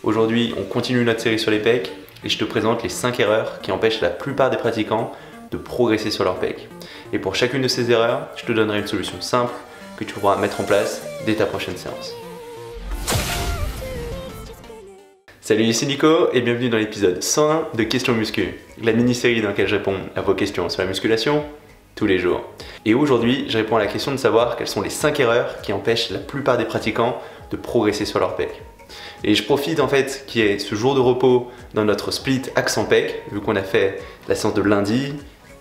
Aujourd'hui, on continue notre série sur les pecs et je te présente les 5 erreurs qui empêchent la plupart des pratiquants de progresser sur leurs pecs. Et pour chacune de ces erreurs, je te donnerai une solution simple que tu pourras mettre en place dès ta prochaine séance. Salut, ici Nico et bienvenue dans l'épisode 101 de Questions Muscu, la mini-série dans laquelle je réponds à vos questions sur la musculation tous les jours. Et aujourd'hui, je réponds à la question de savoir quelles sont les 5 erreurs qui empêchent la plupart des pratiquants de progresser sur leurs pecs. Et je profite en fait qu'il y ait ce jour de repos dans notre split accent pec, vu qu'on a fait la séance de lundi,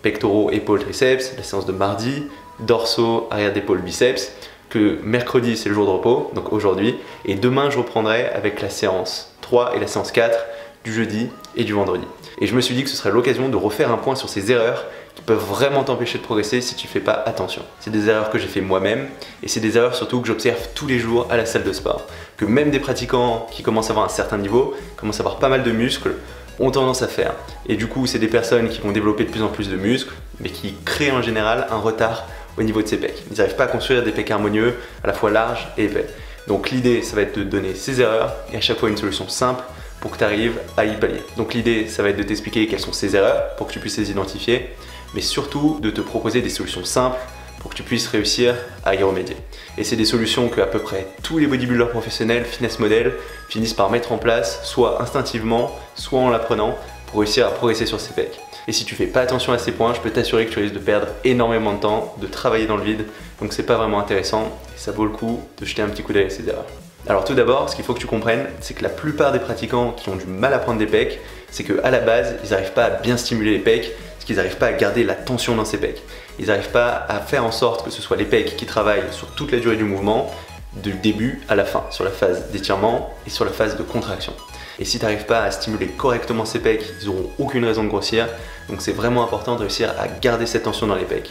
pectoraux, épaules, triceps, la séance de mardi, dorsaux, arrière d'épaule, biceps, que mercredi c'est le jour de repos, donc aujourd'hui, et demain je reprendrai avec la séance 3 et la séance 4 du jeudi et du vendredi. Et je me suis dit que ce serait l'occasion de refaire un point sur ces erreurs qui peuvent vraiment t'empêcher de progresser si tu fais pas attention. C'est des erreurs que j'ai fait moi-même et c'est des erreurs surtout que j'observe tous les jours à la salle de sport. Que même des pratiquants qui commencent à avoir un certain niveau, commencent à avoir pas mal de muscles, ont tendance à faire. Et du coup, c'est des personnes qui vont développer de plus en plus de muscles, mais qui créent en général un retard au niveau de ses pecs. Ils n'arrivent pas à construire des pecs harmonieux, à la fois larges et épais. Donc l'idée, ça va être de te donner ces erreurs et à chaque fois une solution simple pour que tu arrives à y pallier. Donc l'idée, ça va être de t'expliquer quelles sont ces erreurs pour que tu puisses les identifier, mais surtout de te proposer des solutions simples pour que tu puisses réussir à y remédier. Et c'est des solutions que à peu près tous les bodybuilders professionnels, fitness models, finissent par mettre en place, soit instinctivement, soit en l'apprenant, pour réussir à progresser sur ses pecs. Et si tu fais pas attention à ces points, je peux t'assurer que tu risques de perdre énormément de temps, de travailler dans le vide, donc c'est pas vraiment intéressant, et ça vaut le coup de jeter un petit coup d'œil à ces erreurs. Alors tout d'abord, ce qu'il faut que tu comprennes, c'est que la plupart des pratiquants qui ont du mal à prendre des pecs, c'est qu'à la base, ils n'arrivent pas à bien stimuler les pecs, parce qu'ils n'arrivent pas à garder la tension dans ces pecs. Ils n'arrivent pas à faire en sorte que ce soit les pecs qui travaillent sur toute la durée du mouvement, du début à la fin, sur la phase d'étirement et sur la phase de contraction. Et si tu n'arrives pas à stimuler correctement ces pecs, ils n'auront aucune raison de grossir, donc c'est vraiment important de réussir à garder cette tension dans les pecs.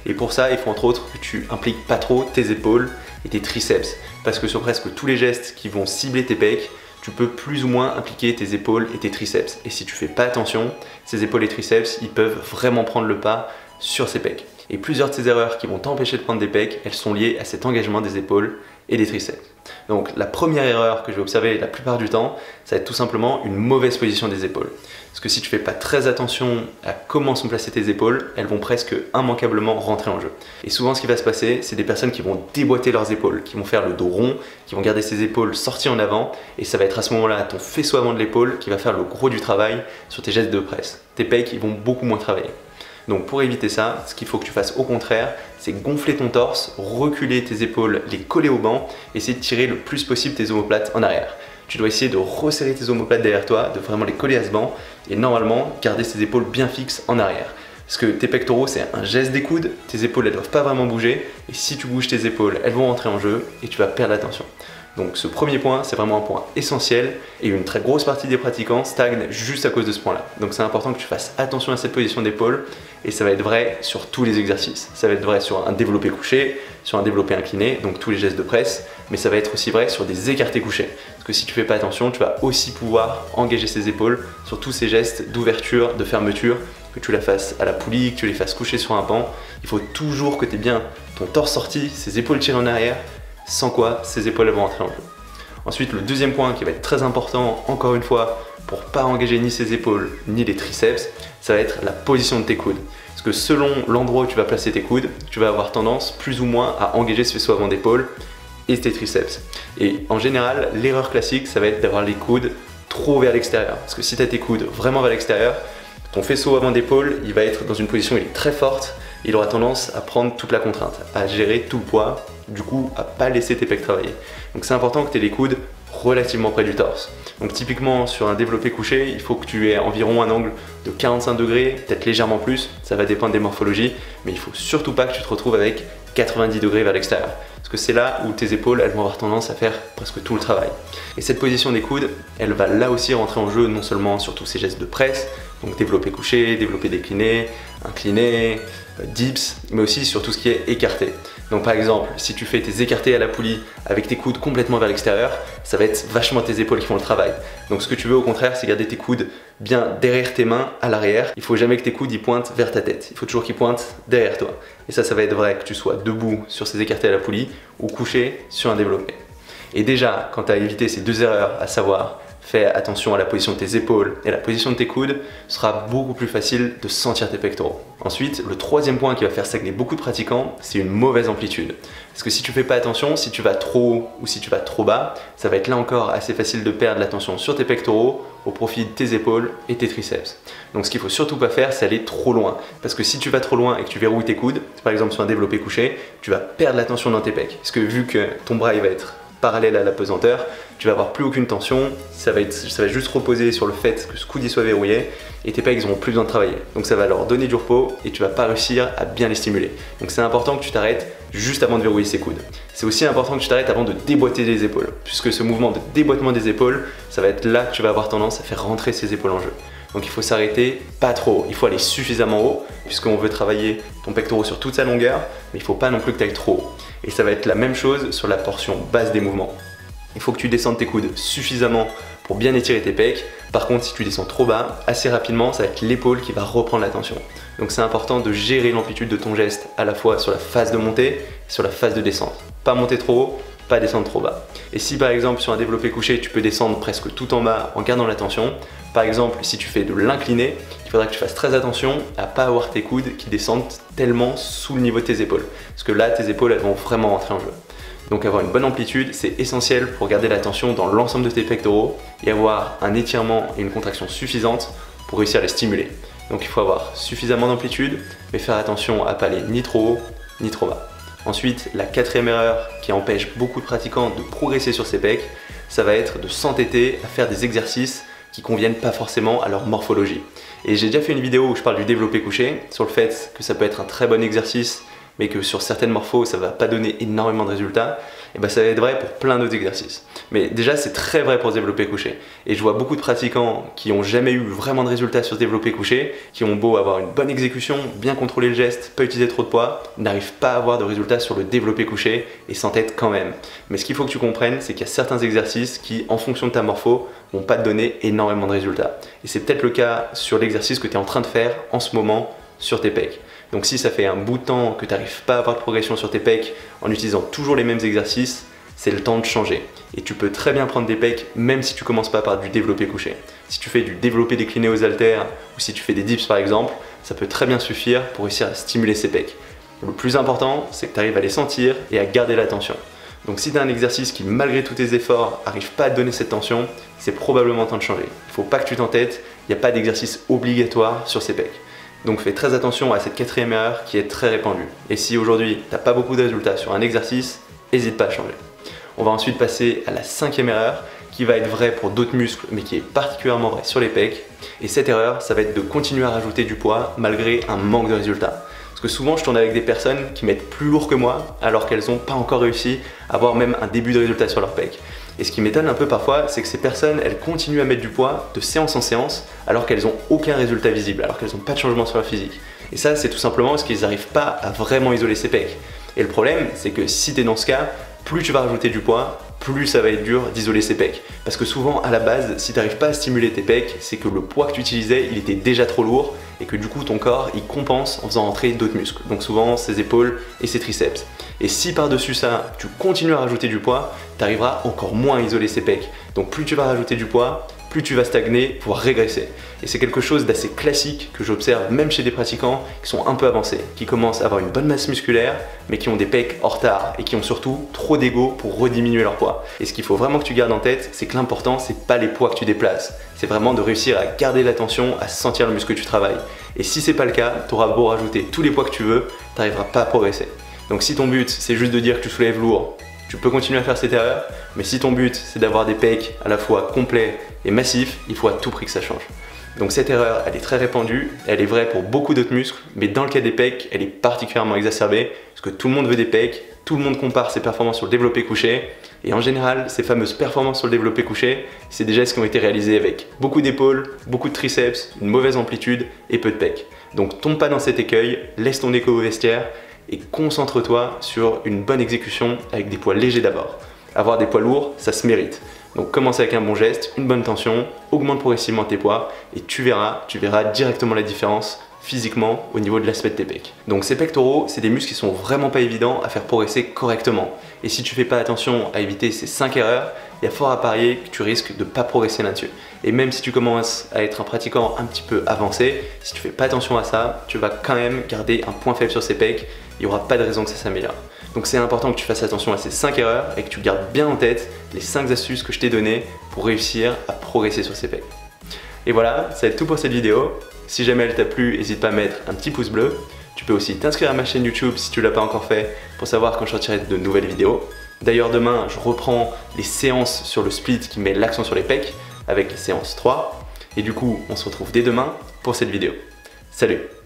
Et pour ça, il faut entre autres que tu impliques pas trop tes épaules et tes triceps, parce que sur presque tous les gestes qui vont cibler tes pecs, tu peux plus ou moins impliquer tes épaules et tes triceps. Et si tu fais pas attention, ces épaules et triceps, ils peuvent vraiment prendre le pas sur ces pecs. Et plusieurs de ces erreurs qui vont t'empêcher de prendre des pecs, elles sont liées à cet engagement des épaules et des triceps. Donc la première erreur que je vais observer la plupart du temps, ça va être tout simplement une mauvaise position des épaules. Parce que si tu fais pas très attention à comment sont placées tes épaules, elles vont presque immanquablement rentrer en jeu. Et souvent ce qui va se passer, c'est des personnes qui vont déboîter leurs épaules, qui vont faire le dos rond, qui vont garder ses épaules sorties en avant, et ça va être à ce moment-là ton faisceau avant de l'épaule qui va faire le gros du travail sur tes gestes de presse. Tes pecs, ils vont beaucoup moins travailler. Donc pour éviter ça, ce qu'il faut que tu fasses au contraire, c'est gonfler ton torse, reculer tes épaules, les coller au banc, essayer de tirer le plus possible tes omoplates en arrière. Tu dois essayer de resserrer tes omoplates derrière toi, de vraiment les coller à ce banc et normalement garder ces épaules bien fixes en arrière. Parce que tes pectoraux c'est un geste des coudes, tes épaules elles doivent pas vraiment bouger et si tu bouges tes épaules elles vont rentrer en jeu et tu vas perdre la tension. Donc ce premier point, c'est vraiment un point essentiel et une très grosse partie des pratiquants stagnent juste à cause de ce point-là. Donc c'est important que tu fasses attention à cette position d'épaule et ça va être vrai sur tous les exercices. Ça va être vrai sur un développé couché, sur un développé incliné, donc tous les gestes de presse, mais ça va être aussi vrai sur des écartés couchés. Parce que si tu fais pas attention, tu vas aussi pouvoir engager ces épaules sur tous ces gestes d'ouverture, de fermeture, que tu la fasses à la poulie, que tu les fasses coucher sur un banc. Il faut toujours que tu aies bien ton torse sorti, ses épaules tirées en arrière, sans quoi ces épaules vont entrer en jeu. Ensuite, le deuxième point qui va être très important, encore une fois, pour pas engager ni ses épaules ni les triceps, ça va être la position de tes coudes. Parce que selon l'endroit où tu vas placer tes coudes, tu vas avoir tendance plus ou moins à engager ce faisceau avant d'épaule et tes triceps. Et en général, l'erreur classique, ça va être d'avoir les coudes trop vers l'extérieur. Parce que si tu as tes coudes vraiment vers l'extérieur, ton faisceau avant d'épaule, il va être dans une position où il est très forte, il aura tendance à prendre toute la contrainte, à gérer tout le poids, du coup à pas laisser tes pecs travailler. Donc c'est important que tu aies les coudes relativement près du torse. Donc typiquement sur un développé couché, il faut que tu aies environ un angle de 45 degrés, peut-être légèrement plus, ça va dépendre des morphologies, mais il faut surtout pas que tu te retrouves avec 90 degrés vers l'extérieur. Parce que c'est là où tes épaules elles vont avoir tendance à faire presque tout le travail. Et cette position des coudes, elle va là aussi rentrer en jeu non seulement sur tous ces gestes de presse, donc développé couché, développé décliné, incliné, dips, mais aussi sur tout ce qui est écarté. Donc par exemple, si tu fais tes écartés à la poulie avec tes coudes complètement vers l'extérieur, ça va être vachement tes épaules qui font le travail. Donc ce que tu veux au contraire, c'est garder tes coudes bien derrière tes mains, à l'arrière. Il faut jamais que tes coudes ils pointent vers ta tête. Il faut toujours qu'ils pointent derrière toi. Et ça va être vrai que tu sois debout sur ces écartés à la poulie ou couché sur un développé. Et déjà, quand tu as évité ces deux erreurs, à savoir fais attention à la position de tes épaules et à la position de tes coudes, ce sera beaucoup plus facile de sentir tes pectoraux. Ensuite, le troisième point qui va faire stagner beaucoup de pratiquants, c'est une mauvaise amplitude. Parce que si tu fais pas attention, si tu vas trop haut ou si tu vas trop bas, ça va être là encore assez facile de perdre l'attention sur tes pectoraux au profit de tes épaules et tes triceps. Donc ce qu'il faut surtout pas faire, c'est aller trop loin. Parce que si tu vas trop loin et que tu verrouilles tes coudes, par exemple sur un développé couché, tu vas perdre l'attention dans tes pecs. Parce que vu que ton bras il va être parallèle à la pesanteur, tu vas avoir plus aucune tension, ça va juste reposer sur le fait que ce coude soit verrouillé et tes pecs ils n'auront plus besoin de travailler. Donc ça va leur donner du repos et tu vas pas réussir à bien les stimuler. Donc c'est important que tu t'arrêtes juste avant de verrouiller ces coudes. C'est aussi important que tu t'arrêtes avant de déboîter les épaules, puisque ce mouvement de déboîtement des épaules, ça va être là que tu vas avoir tendance à faire rentrer ces épaules en jeu. Donc il faut s'arrêter pas trop haut, il faut aller suffisamment haut, puisqu'on veut travailler ton pectoral sur toute sa longueur, mais il ne faut pas non plus que tu ailles trop haut. Et ça va être la même chose sur la portion basse des mouvements. Il faut que tu descendes tes coudes suffisamment pour bien étirer tes pecs. Par contre, si tu descends trop bas, assez rapidement, ça va être l'épaule qui va reprendre la tension. Donc c'est important de gérer l'amplitude de ton geste à la fois sur la phase de montée et sur la phase de descente. Pas monter trop haut, pas descendre trop bas. Et si par exemple sur un développé couché, tu peux descendre presque tout en bas en gardant la tension, par exemple si tu fais de l'incliné, il faudra que tu fasses très attention à pas avoir tes coudes qui descendent tellement sous le niveau de tes épaules. Parce que là, tes épaules, elles vont vraiment rentrer en jeu. Donc avoir une bonne amplitude, c'est essentiel pour garder la tension dans l'ensemble de tes pectoraux et avoir un étirement et une contraction suffisante pour réussir à les stimuler. Donc il faut avoir suffisamment d'amplitude, mais faire attention à pas aller ni trop haut, ni trop bas. Ensuite, la quatrième erreur qui empêche beaucoup de pratiquants de progresser sur ces pecs, ça va être de s'entêter à faire des exercices qui conviennent pas forcément à leur morphologie. Et j'ai déjà fait une vidéo où je parle du développé couché, sur le fait que ça peut être un très bon exercice, mais que sur certaines morphos ça va pas donner énormément de résultats, et ben ça va être vrai pour plein d'autres exercices. Mais déjà c'est très vrai pour se développer couché. Et je vois beaucoup de pratiquants qui n'ont jamais eu vraiment de résultats sur se développer couché, qui ont beau avoir une bonne exécution, bien contrôler le geste, pas utiliser trop de poids, n'arrivent pas à avoir de résultats sur le développé couché et s'entêtent quand même. Mais ce qu'il faut que tu comprennes, c'est qu'il y a certains exercices qui, en fonction de ta morpho, vont pas te donner énormément de résultats. Et c'est peut-être le cas sur l'exercice que tu es en train de faire en ce moment sur tes pecs. Donc si ça fait un bout de temps que tu n'arrives pas à avoir de progression sur tes pecs en utilisant toujours les mêmes exercices, c'est le temps de changer. Et tu peux très bien prendre des pecs même si tu commences pas par du développé couché. Si tu fais du développé décliné aux haltères ou si tu fais des dips par exemple, ça peut très bien suffire pour réussir à stimuler ces pecs. Le plus important, c'est que tu arrives à les sentir et à garder la tension. Donc si tu as un exercice qui malgré tous tes efforts n'arrive pas à te donner cette tension, c'est probablement temps de changer. Il ne faut pas que tu t'entêtes, il n'y a pas d'exercice obligatoire sur ces pecs. Donc fais très attention à cette quatrième erreur qui est très répandue. Et si aujourd'hui tu n'as pas beaucoup de résultats sur un exercice, n'hésite pas à changer. On va ensuite passer à la cinquième erreur qui va être vraie pour d'autres muscles mais qui est particulièrement vraie sur les pecs. Et cette erreur, ça va être de continuer à rajouter du poids malgré un manque de résultats. Parce que souvent je tourne avec des personnes qui mettent plus lourd que moi alors qu'elles n'ont pas encore réussi à avoir même un début de résultat sur leurs pecs. Et ce qui m'étonne un peu parfois, c'est que ces personnes, elles continuent à mettre du poids de séance en séance alors qu'elles n'ont aucun résultat visible, alors qu'elles n'ont pas de changement sur leur physique. Et ça, c'est tout simplement parce qu'ils n'arrivent pas à vraiment isoler ces pecs. Et le problème, c'est que si tu es dans ce cas, plus tu vas rajouter du poids, plus ça va être dur d'isoler ces pecs. Parce que souvent, à la base, si tu n'arrives pas à stimuler tes pecs, c'est que le poids que tu utilisais, il était déjà trop lourd et que du coup, ton corps, il compense en faisant rentrer d'autres muscles. Donc souvent, ses épaules et ses triceps. Et si par-dessus ça, tu continues à rajouter du poids, tu arriveras encore moins à isoler ces pecs. Donc plus tu vas rajouter du poids, plus tu vas stagner, voire régresser. Et c'est quelque chose d'assez classique que j'observe même chez des pratiquants qui sont un peu avancés, qui commencent à avoir une bonne masse musculaire, mais qui ont des pecs en retard et qui ont surtout trop d'ego pour rediminuer leur poids. Et ce qu'il faut vraiment que tu gardes en tête, c'est que l'important, c'est pas les poids que tu déplaces, c'est vraiment de réussir à garder l'attention, à sentir le muscle que tu travailles. Et si c'est pas le cas, tu auras beau rajouter tous les poids que tu veux, tu n'arriveras pas à progresser. Donc si ton but, c'est juste de dire que tu soulèves lourd, tu peux continuer à faire cette erreur, mais si ton but c'est d'avoir des pecs à la fois complets et massifs, il faut à tout prix que ça change. Donc cette erreur, elle est très répandue, elle est vraie pour beaucoup d'autres muscles, mais dans le cas des pecs, elle est particulièrement exacerbée, parce que tout le monde veut des pecs, tout le monde compare ses performances sur le développé couché, et en général, ces fameuses performances sur le développé couché, c'est des gestes qui ont été réalisés avec beaucoup d'épaules, beaucoup de triceps, une mauvaise amplitude et peu de pecs. Donc tombe pas dans cet écueil, laisse ton écho au vestiaire, et concentre-toi sur une bonne exécution avec des poids légers d'abord. Avoir des poids lourds, ça se mérite. Donc commence avec un bon geste, une bonne tension, augmente progressivement tes poids et tu verras directement la différence physiquement au niveau de l'aspect de tes pecs. Donc ces pectoraux, c'est des muscles qui sont vraiment pas évidents à faire progresser correctement. Et si tu fais pas attention à éviter ces 5 erreurs, il y a fort à parier que tu risques de pas progresser là-dessus. Et même si tu commences à être un pratiquant un petit peu avancé, si tu fais pas attention à ça, tu vas quand même garder un point faible sur ces pecs, il n'y aura pas de raison que ça s'améliore. Donc c'est important que tu fasses attention à ces 5 erreurs et que tu gardes bien en tête les 5 astuces que je t'ai données pour réussir à progresser sur ces pecs. Et voilà, ça va être tout pour cette vidéo. Si jamais elle t'a plu, n'hésite pas à mettre un petit pouce bleu. Tu peux aussi t'inscrire à ma chaîne YouTube si tu ne l'as pas encore fait pour savoir quand je sortirai de nouvelles vidéos. D'ailleurs demain, je reprends les séances sur le split qui met l'accent sur les pecs avec les séances 3. Et du coup, on se retrouve dès demain pour cette vidéo. Salut!